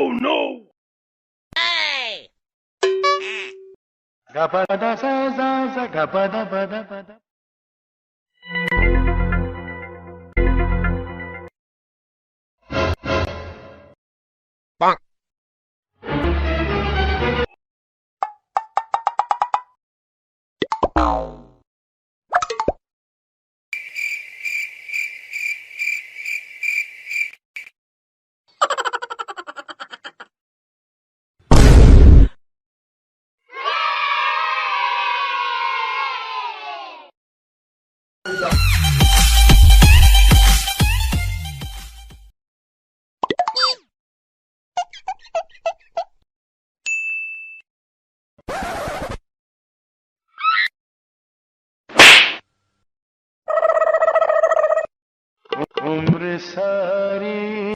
Oh no! Hey! Ga pa da sa za za ga pa da pa da pa da. Bonk. उम्र सारी